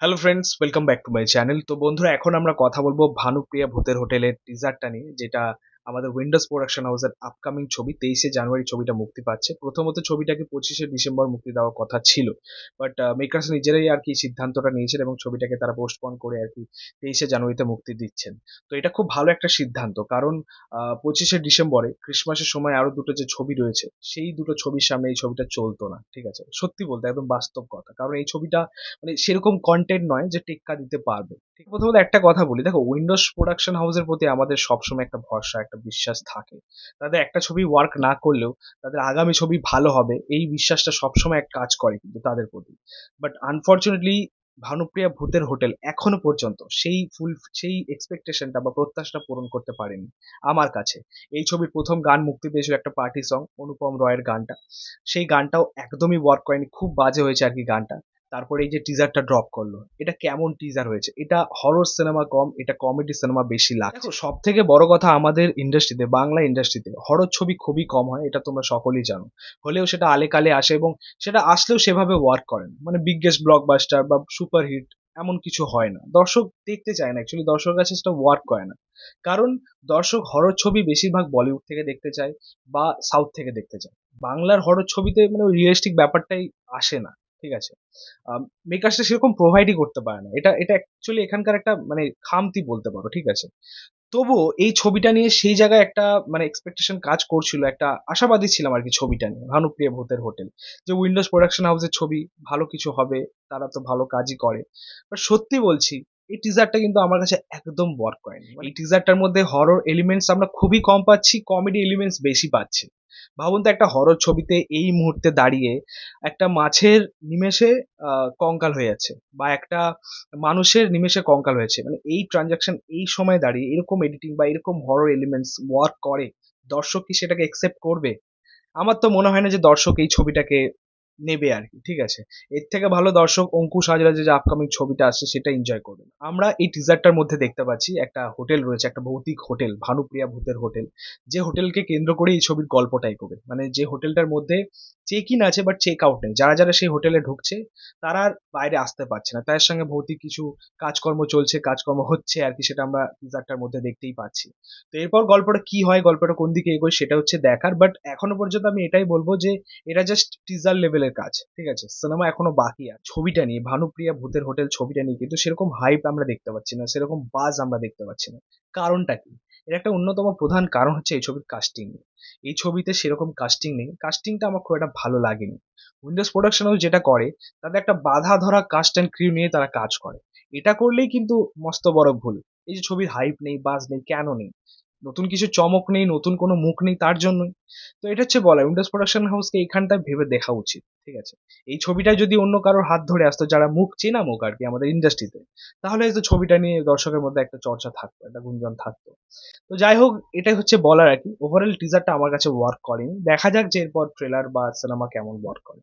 Hello friends, welcome back to my channel. তো বন্ধুরা, এখন আমরা কথা বলবো ভানুপ্রিয়া ভূতের হোটেলের টিজারটা নিয়ে, যেটা আমাদের উইন্ডোজ প্রোডাকশন হাউসের আপকামিং ছবি। 23শে জানুয়ারি ছবিটা মুক্তি পাচ্ছে। প্রথমত ছবিটাকে 25শে ডিসেম্বর মুক্তি দেওয়ার কথা ছিল, বাট মেকার্স নিজেরাই আর কি সিদ্ধান্তটা নিয়েছেন এবং ছবিটাকে তারা পোস্টপন করে আর কি 23শে জানুয়ারিতে মুক্তি দিচ্ছেন। তো এটা খুব ভালো একটা সিদ্ধান্ত, কারণ 25শে ডিসেম্বরে ক্রিসমাসের সময় আরো দুটো যে ছবি রয়েছে, সেই দুটো ছবির সামনে এই ছবিটা চলতো না। ঠিক আছে, সত্যি বলতে একদম বাস্তব কথা, কারণ এই ছবিটা মানে সেরকম কন্টেন্ট নয় যে টেক্কা দিতে পারবে। ঠিক, প্রথমত একটা কথা বলি, দেখো উইন্ডোজ প্রোডাকশন হাউসের প্রতি আমাদের সবসময় একটা ভরসা, একটা বিশ্বাস থাকে। তাদের একটা ছবি ওয়ার্ক না করলেও তাদের আগামী ছবি ভালো হবে, এই বিশ্বাসটা সবসময় এক কাজ করে কিন্তু তাদের প্রতি। বাট আনফর্চুনেটলি ভানুপ্রিয়া ভূতের হোটেল এখনো পর্যন্ত সেই এক্সপেকটেশনটা বা প্রত্যাশাটা পূরণ করতে পারেনি আমার কাছে। এই ছবির প্রথম গান মুক্তি পেয়েছিল, একটা পার্টি সং, অনুপম রয়ের গানটা। সেই গানটাও একদমই ওয়ার্ক করেনি, খুব বাজে হয়েছে আর কি গানটা। তারপরে এই যে টিজারটা ড্রপ করলো, এটা কেমন টিজার হয়েছে! এটা হরর সিনেমা কম, এটা কমেডি সিনেমা বেশি লাগছে। দেখো, সব থেকে বড় কথা, আমাদের ইন্ডাস্ট্রিতে, বাংলা ইন্ডাস্ট্রিতে হরর ছবি খুবই কম হয়, এটা তোমরা সকলেই জানো। হলেও সেটা আলে কালে আসে, এবং সেটা আসলেও সেভাবে ওয়ার্ক করে না। মানে বিগেস্ট ব্লকবাস্টার বা সুপার হিট এমন কিছু হয় না, দর্শক দেখতে চায় না, অ্যাকচুয়ালি দর্শকের কাছে সেটা ওয়ার্ক করে না। কারণ দর্শক হরর ছবি বেশিরভাগ বলিউড থেকে দেখতে চায় বা সাউথ থেকে দেখতে চায়। বাংলার হরর ছবিতে মানে ওই রিয়েলিস্টিক ব্যাপারটাই আসে না। ঠিক আছে, মেকার্সটা সেরকম প্রোভাইডই করতে পারে না। এটা এটা অ্যাকচুয়ালি এখানকার একটা মানে খামতি বলতে পারো। ঠিক আছে, তবুও এই ছবিটা নিয়ে সেই জায়গায় একটা মানে এক্সপেকটেশন কাজ করছিল, একটা আশাবাদী ছিলাম আর কি ছবিটা নিয়ে, ভানুপ্রিয়া ভূতের হোটেল। যে উইন্ডোজ প্রোডাকশন হাউসের ছবি, ভালো কিছু হবে, তারা তো ভালো কাজই করে। বাট সত্যি বলছি, এই টিজারটা কিন্তু আমার কাছে একদম ওয়ার্ক করেনি। এই টিজারটার মধ্যে হরর এলিমেন্টস আমরা খুবই কম পাচ্ছি, কমেডি এলিমেন্টস বেশি পাচ্ছি। ভাবুন তো, একটা হরর ছবিতে এই মুহূর্তে দাঁড়িয়ে একটা মাছের নিমেষে কঙ্কাল হয়ে যাচ্ছে, বা একটা মানুষের নিমেষে কঙ্কাল হয়েছে, মানে এই ট্রানজাকশন এই সময় দাঁড়িয়ে এরকম এডিটিং বা এরকম হরর এলিমেন্টস ওয়ার্ক করে, দর্শক কি সেটাকে একসেপ্ট করবে? আমার তো মনে হয় না যে দর্শক এই ছবিটাকে নেবে আর কি। ঠিক আছে, এর থেকে ভালো দর্শক অঙ্কুশ হাজরা যে আপকামিং ছবিটা আসছে সেটা এনজয় করবে। আমরা এই টিজারটার মধ্যে দেখতে পাচ্ছি একটা হোটেল রয়েছে, একটা ভৌতিক হোটেল, ভানুপ্রিয়া ভূতের হোটেল। যে হোটেলকে কেন্দ্র করে এই ছবির গল্পটাই করবে, মানে যে হোটেলটার মধ্যে চেক ইন আছে বাট চেক আউট নেই। যারা যারা সেই হোটেলে ঢুকছে তারা আর বাইরে আসতে পারছে না, তাদের সঙ্গে ভৌতিক কিছু কাজকর্ম চলছে, কাজকর্ম হচ্ছে আর কি, সেটা আমরা টিজারটার মধ্যে দেখতেই পাচ্ছি। তো এরপর গল্পটা কি হয়, গল্পটা কোন দিকে এগোয়, সেটা হচ্ছে দেখার। বাট এখনো পর্যন্ত আমি এটাই বলবো যে এটা জাস্ট টিজার লেভেলের কাজ। ঠিক আছে, সিনেমা এখনো বাকি আছে। ছবিটা নিয়ে, ভানুপ্রিয়া ভূতের হোটেল ছবিটা নিয়ে কিন্তু সেরকম হাইপ আমরা দেখতে পাচ্ছি না, সেরকম বাজ আমরা দেখতে পাচ্ছি না। কারণটা কি? এর একটা অন্যতম প্রধান কারণ হচ্ছে এই ছবির কাস্টিং। এই ছবিতে সেরকম কাস্টিং নেই, কাস্টিংটা আমার খুব একটা ভালো লাগেনি। উইন্ডোজ প্রোডাকশন হাউস যেটা করে, তাদের একটা বাঁধা ধরা কাস্ট অ্যান্ড ক্রিউ নিয়ে তারা কাজ করে। এটা করলেই কিন্তু মস্ত বড় ভুল। এই যে ছবির হাইপ নেই, বাজ নেই, কেন নেই? নতুন কিছু চমক নেই, নতুন কোনো মুখ নেই, তার জন্যই। তো এটা হচ্ছে বলা, উইন্ডোজ প্রোডাকশন হাউসকে এইখানটায় ভেবে দেখা উচিত। ঠিক আছে, এই ছবিটা যদি অন্য কারোর হাত ধরে আসতো, যারা মুখ চেনা মুখ আর কি আমাদের ইন্ডাস্ট্রিতে, তাহলে হয়তো ছবিটা নিয়ে দর্শকের মধ্যে একটা চর্চা থাকতো, একটা গুঞ্জন থাকতো। তো যাই হোক, এটাই হচ্ছে বলার আর কি। ওভারঅল টিজারটা আমার কাছে ওয়ার্ক করেনি, দেখা যাক যে এরপর ট্রেলার বা সিনেমা কেমন ওয়ার্ক করে।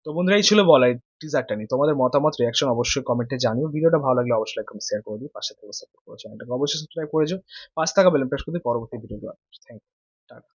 তো বন্ধুরা, এই ছিল বলার টিজারটা নিয়ে। তোমাদের মতামত, রিয়াকশন অবশ্যই কমেন্টে জানিও। ভিডিওটা ভালো লাগলে অবশ্যই লাইক কমেন্ট শেয়ার করে দিও, পাশে থেকে সাপোর্ট করো, চ্যানেলটাকে অবশ্যই সাবস্ক্রাইব করে যাও, পাশে থাকা বেল প্রেস করে দিও পরবর্তী ভিডিওগুলো। Thank you, tata.